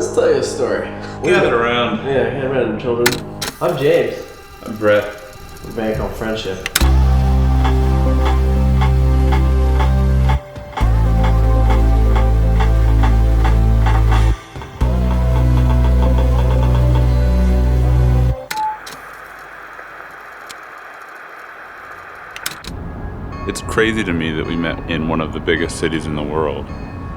let's tell you a story. Gather around. Yeah, gather around, children. I'm James. I'm Brett. We're a band called Frenship. It's crazy to me that we met in one of the biggest cities in the world.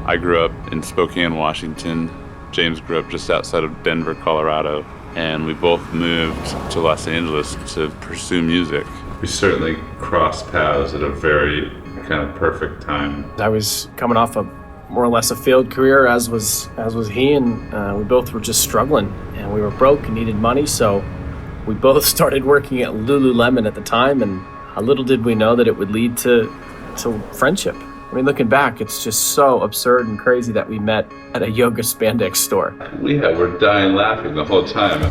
I grew up in Spokane, Washington. James grew up just outside of Denver, Colorado. And we both moved to Los Angeles to pursue music. We certainly crossed paths at a very kind of perfect time. I was coming off a more or less a failed career, as was he, and we both were just struggling, and we were broke and needed money, so we both started working at Lululemon at the time, and little did we know that it would lead to friendship. I mean, looking back, it's just so absurd and crazy that we met at a yoga spandex store. We were dying laughing the whole time.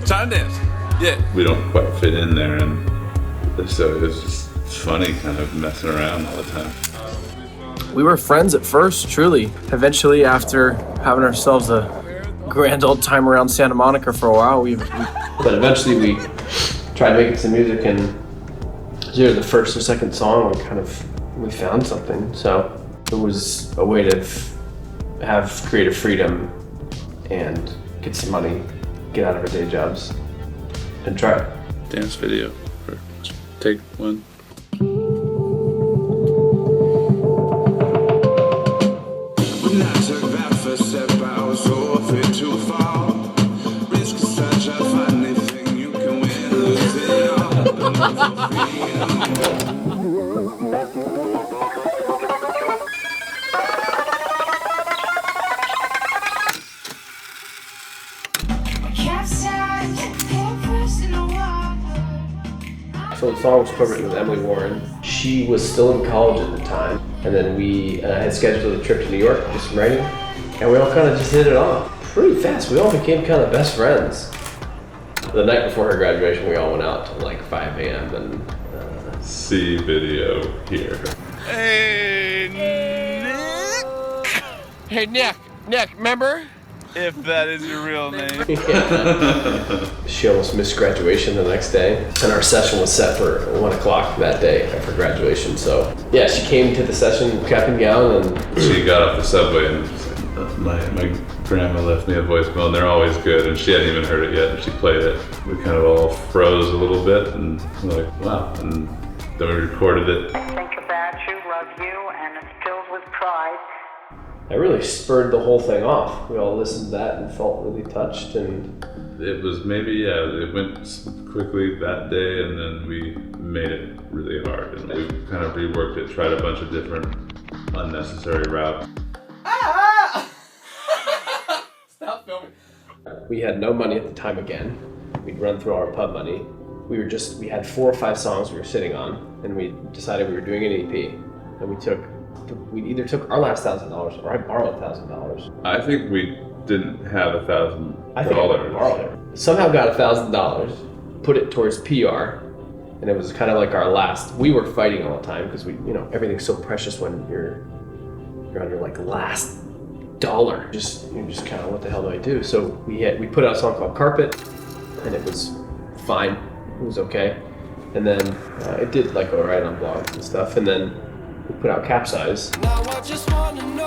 Time dance. Yeah. We don't quite fit in there, and so it was just funny kind of messing around all the time. We were friends at first, truly. Eventually, after having ourselves a grand old time around Santa Monica for a while, But eventually we tried making some music, and either the first or second song, we found something. So it was a way to have creative freedom and get some money, get out of our day jobs, and try it. Dance video for take one. So the song was co-written with Emily Warren. She was still in college at the time, and then we had scheduled a trip to New York to do some writing, and we all kind of just hit it off pretty fast. We all became kind of best friends. The night before her graduation, we all went out till like 5 a.m. and See video here. Hey, Nick. Hey, Nick, remember? If that is your real name. She almost missed graduation the next day, and our session was set for 1 o'clock that day for graduation. So yeah, she came to the session cap and gown, and She got off the subway and said, my grandma left me a voicemail, and they're always good, and she hadn't even heard it yet, and she played it. We kind of all froze a little bit, and we're like, wow, and then we recorded it. I think about you, love you, and it's filled with pride. that really spurred the whole thing off. We all listened to that and felt really touched, and It was maybe, it went quickly that day, and then we made it really hard, and we kind of reworked it, tried a bunch of different unnecessary routes. Stop filming. we had no money at the time again. We'd run through our pub money. We had 4 or 5 songs we were sitting on, and we decided we were doing an EP, and we either took our last $1,000 or I borrowed $1,000. I think we didn't have $1,000. I think I borrowed it. Somehow got $1,000, put it towards PR, and it was kind of like our last. We were fighting all the time because everything's so precious when you're on your like last dollar. You're just kind of, what the hell do I do? So we put out a song called Carpet, and it was fine. It was okay, and then it did like go right on blogs and stuff, and then we put out Capsize. Now I just wanna know.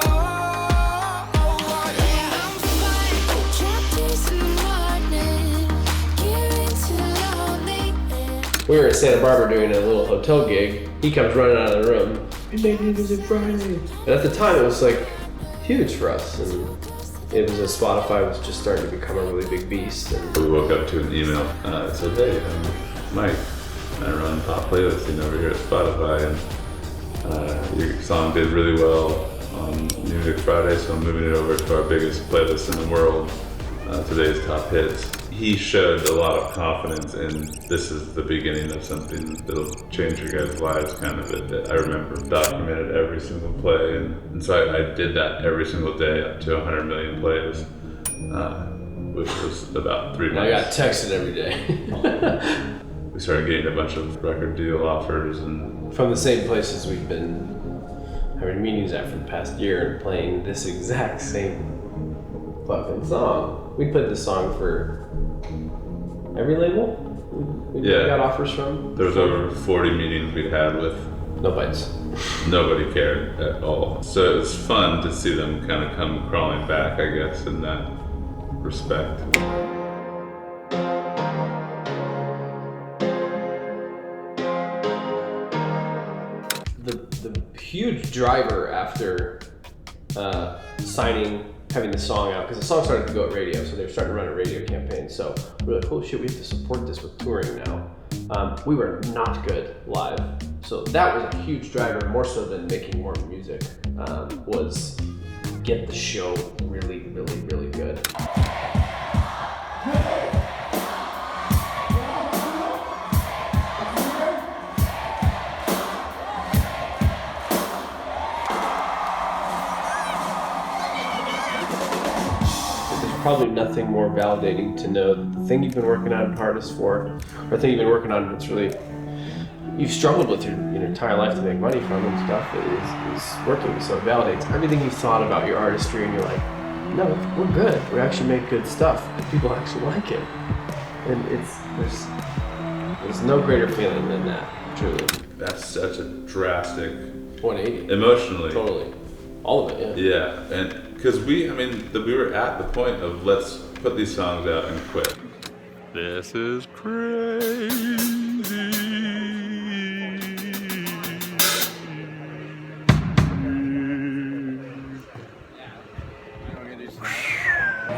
We were in Santa Barbara doing a little hotel gig. He comes running out of the room. We made new music Friday. And at the time, it was like huge for us. And it was Spotify was just starting to become a really big beast. And We woke up to an email that said, hey, I'm Mike. I run Pop Playlisting over here at Spotify, and your song did really well on Music Friday, so I'm moving it over to our biggest playlist in the world, today's top hits. He showed a lot of confidence in this is the beginning of something that'll change your guys' lives, kind of. I remember documented every single play, and so I did that every single day up to 100 million plays, which was about 3 months. I got texted every day. We started getting a bunch of record deal offers, and From the same places we've been having meetings at for the past year and playing this exact same fucking song. We played this song for every label we got offers from. There was over 40 meetings we'd had with no bites. Nobody cared at all. So it was fun to see them kind of come crawling back, I guess, in that respect. The huge driver after having the song out, because the song started to go at radio, so they were starting to run a radio campaign. So we were like, oh shit, we have to support this with touring now. We were not good live. So that was a huge driver, more so than making more music, was get the show really, really, really good. Probably nothing more validating to know that the thing you've been working on hardest for, or the thing you've been working on that's really, you've struggled with your entire life to make money from and stuff, is working. So it validates everything you've thought about your artistry, and you're like, no, we're good. We actually make good stuff, and people actually like it. And there's no greater feeling than that, truly. That's such a drastic 180. Emotionally. Totally. All of it, yeah. Yeah, and because we were at the point of let's put these songs out and quit. This is crazy.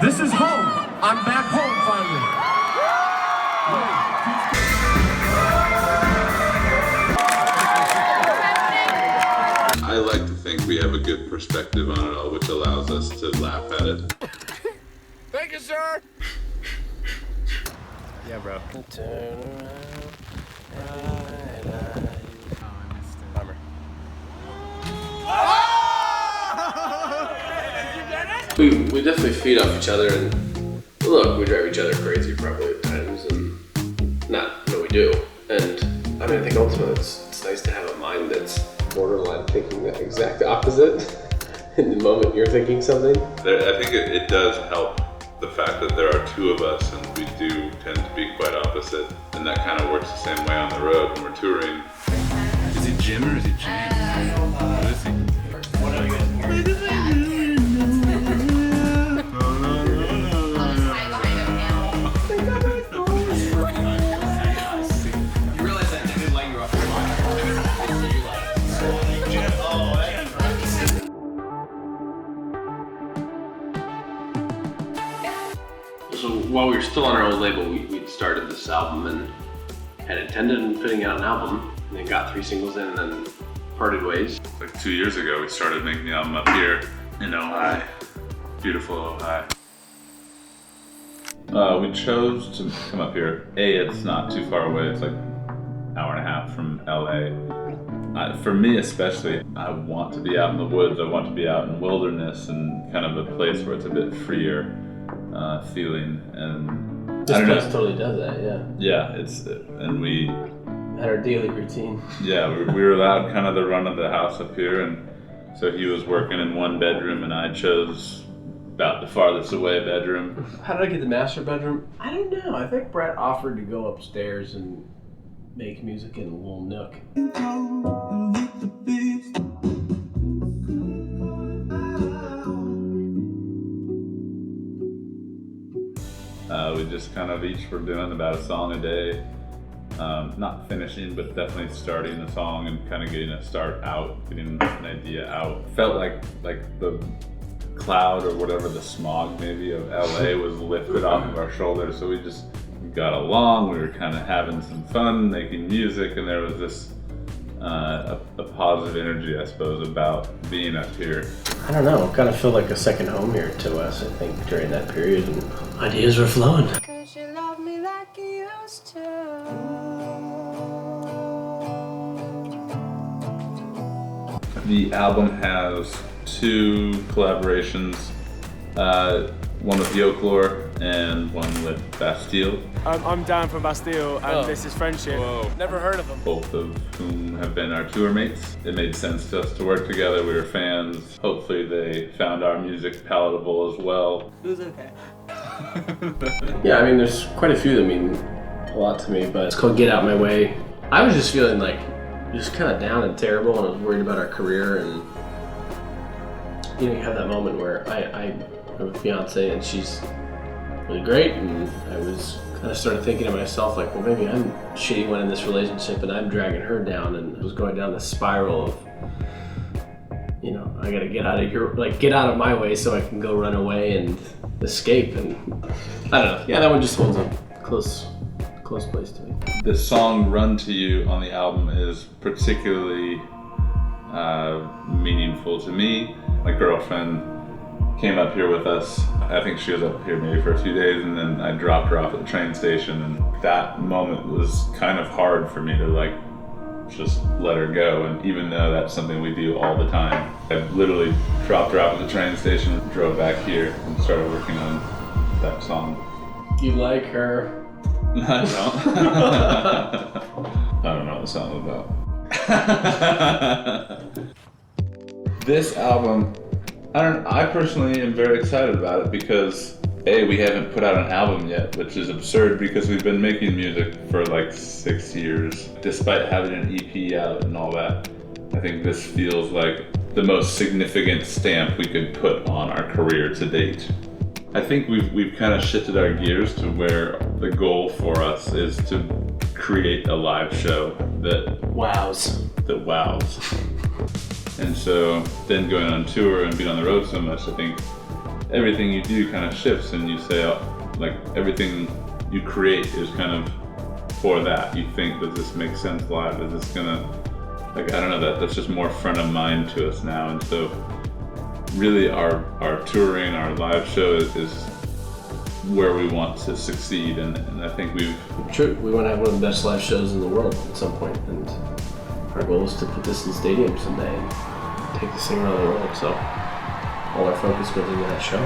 This is home. I'm back home finally. I like to think we have a good perspective on it all, which allows us to laugh at it. Thank you, sir. Yeah, bro. Turn around. Bummer. We definitely feed off each other, and look, we drive each other crazy probably at times, and no, we do. And I mean, I think ultimately it's nice to have a mind that's borderline thinking the exact opposite in the moment you're thinking something. I think it does help the fact that there are two of us, and we do tend to be quite opposite, and that kind of works the same way on the road when we're touring. Is he Jim or is he James? What is he? So while we were still on our old label, we'd started this album and had intended on putting out an album, and then got 3 singles in, and then parted ways. Like 2 years ago, we started making the album up here in Ohio, beautiful Ohio. We chose to come up here. It's not too far away. It's like an hour and a half from LA. For me especially, I want to be out in the woods. I want to be out in wilderness and kind of a place where it's a bit freer feeling. And This I don't place know. totally does that, yeah. Yeah, and we Had our daily routine. Yeah, we were allowed kind of the run of the house up here, and so he was working in one bedroom, and I chose about the farthest away bedroom. How did I get the master bedroom? I don't know. I think Brett offered to go upstairs and make music in a little nook. We just kind of each were doing about a song a day. Not finishing, but definitely starting a song and kind of getting a start out, getting an idea out. Felt like the cloud or whatever, the smog maybe of LA was lifted off of our shoulders. So we just got along. We were kind of having some fun, making music, and there was this a positive energy, I suppose, about being up here. I don't know. It kind of felt like a second home here to us, I think, during that period. And ideas were flowing. Could you love me like you used to? The album has 2 collaborations. one with Yoklore and one with Bastille, I'm Dan from Bastille, and this is Frenship. Never heard of them. both of whom have been our tour mates. It made sense to us to work together. We were fans. Hopefully they found our music palatable as well. It was okay. Yeah, I mean, there's quite a few that mean a lot to me, but it's called Get Out My Way. I was just feeling like just kind of down and terrible, and I was worried about our career, and you have that moment where I have a fiance and she's really great, and I was kind of started thinking to myself like, well, maybe I'm a shitty one in this relationship and I'm dragging her down, and I was going down this spiral of, I gotta get out of here, like get out of my way so I can go run away and escape, and I don't know. Yeah, that one just holds a close place to me. The song Run to You on the album is particularly meaningful to me. My girlfriend came up here with us. I think she was up here maybe for a few days, and then I dropped her off at the train station, and that moment was kind of hard for me to just let her go. And even though that's something we do all the time, I literally dropped her off at the train station, drove back here, and started working on that song. You like her? I don't. I don't know what the song is about. This album, I personally am very excited about it because we haven't put out an album yet, which is absurd because we've been making music for like 6 years. Despite having an EP out and all that, I think this feels like the most significant stamp we could put on our career to date. I think we've kind of shifted our gears to where the goal for us is to create a live show that Wows. And so then going on tour and being on the road so much, I think everything you do kind of shifts, and you say, everything you create is kind of for that. You think, does this make sense live? Is this gonna, I don't know, that's just more front of mind to us now. And so really our touring, our live show is where we want to succeed, and I think we want to have one of the best live shows in the world at some point, and our goal is to put this in stadiums someday and take this thing around the world, so all our focus goes into that show.